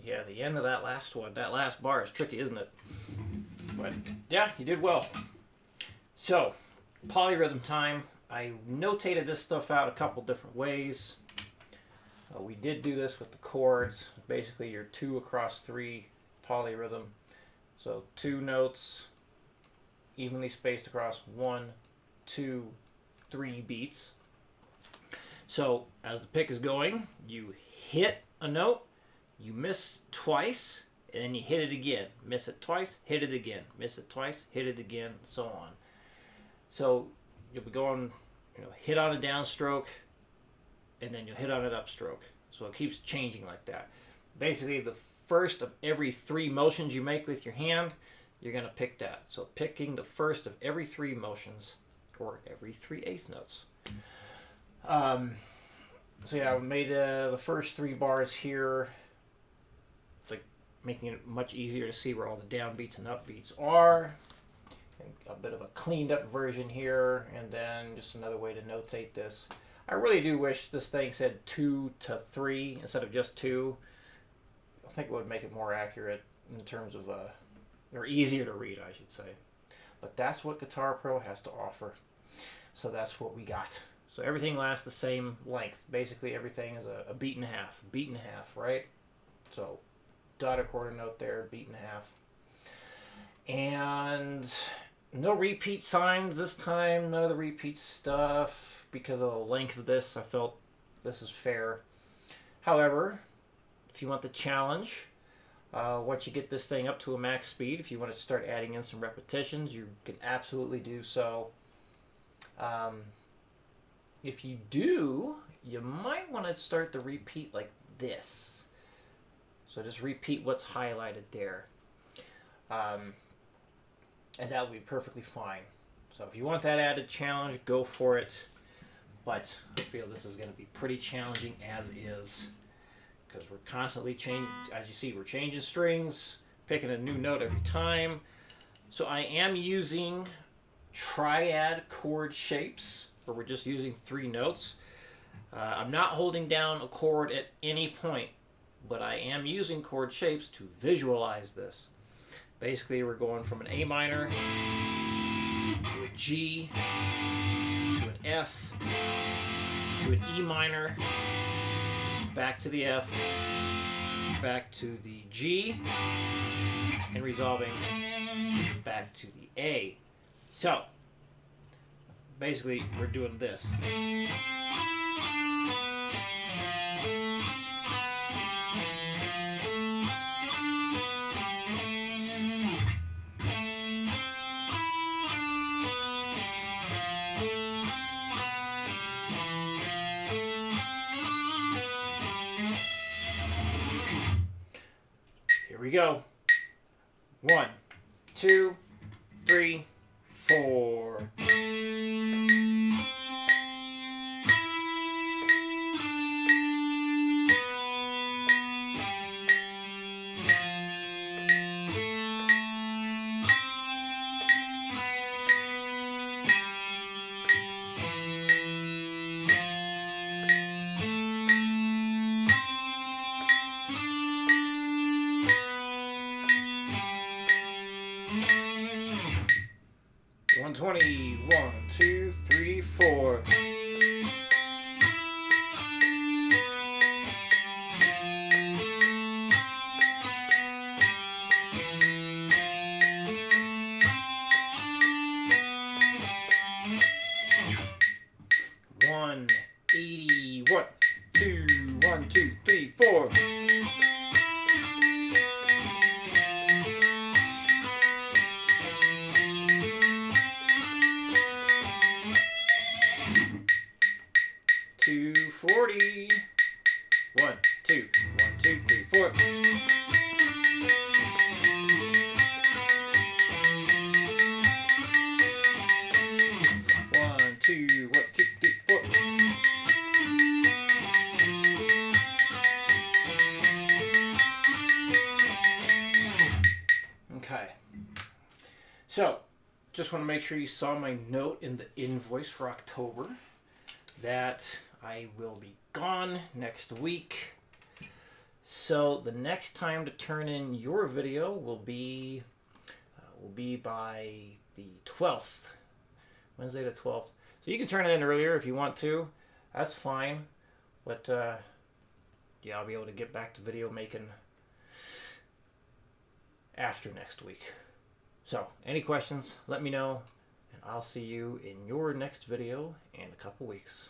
Yeah, the end of that last one, that last bar is tricky, isn't it? But yeah, you did well. So, polyrhythm time. I notated this stuff out a couple different ways. We did do this with the chords. Basically, your 2 across 3 polyrhythm. So 2 notes evenly spaced across 1, 2, 3 beats. So as the pick is going, you hit a note, you miss twice, and then you hit it again. Miss it twice, hit it again. Miss it twice, hit it again, and so on. So you'll be going, hit on a downstroke, and then you'll hit on an upstroke. So it keeps changing like that. Basically, the first of every 3 motions you make with your hand, you're going to pick that. So picking the first of every 3 motions, or every 3/8 notes. So yeah, I made the first 3 bars here. It's like making it much easier to see where all the downbeats and upbeats are. And a bit of a cleaned up version here, and then just another way to notate this. I really do wish this thing said 2 to 3 instead of just 2. I think it would make it more accurate in terms of, or easier to read, I should say. But that's what Guitar Pro has to offer. So that's what we got. So everything lasts the same length. Basically everything is a beat and a half. Beat and a half, right? So dotted quarter note there, beat and a half. And no repeat signs this time. None of the repeat stuff. Because of the length of this, I felt this is fair. However, if you want the challenge, once you get this thing up to a max speed, if you want to start adding in some repetitions, you can absolutely do so. If you do, you might want to start the repeat like this. So just repeat what's highlighted there. And that will be perfectly fine. So if you want that added challenge, go for it. But I feel this is going to be pretty challenging as is. Because we're constantly changing, as you see, we're changing strings, picking a new note every time. So I am using triad chord shapes, where we're just using 3 notes. I'm not holding down a chord at any point, but I am using chord shapes to visualize this. Basically, we're going from an A minor to a G to an F to an E minor, back to the F, back to the G, and resolving back to the A. So, basically, we're doing this. Here we go. 1, 2, 3, 4. One 20, 1, 2, 3, 4. One 80, 1, 2, 1, 2, 3, 4. Two 40. 1, 2, 1, 2, 3, 4. One, two, 1, 2, 3, 4. Okay. So, just want to make sure you saw my note in the invoice for October that I will be gone next week. So So the next time to turn in your video will be by the 12th, Wednesday the 12th. So you can turn it in earlier if you want to. That's fine. But yeah, I'll be able to get back to video making after next week. So any questions, let me know, and I'll see you in your next video in a couple weeks.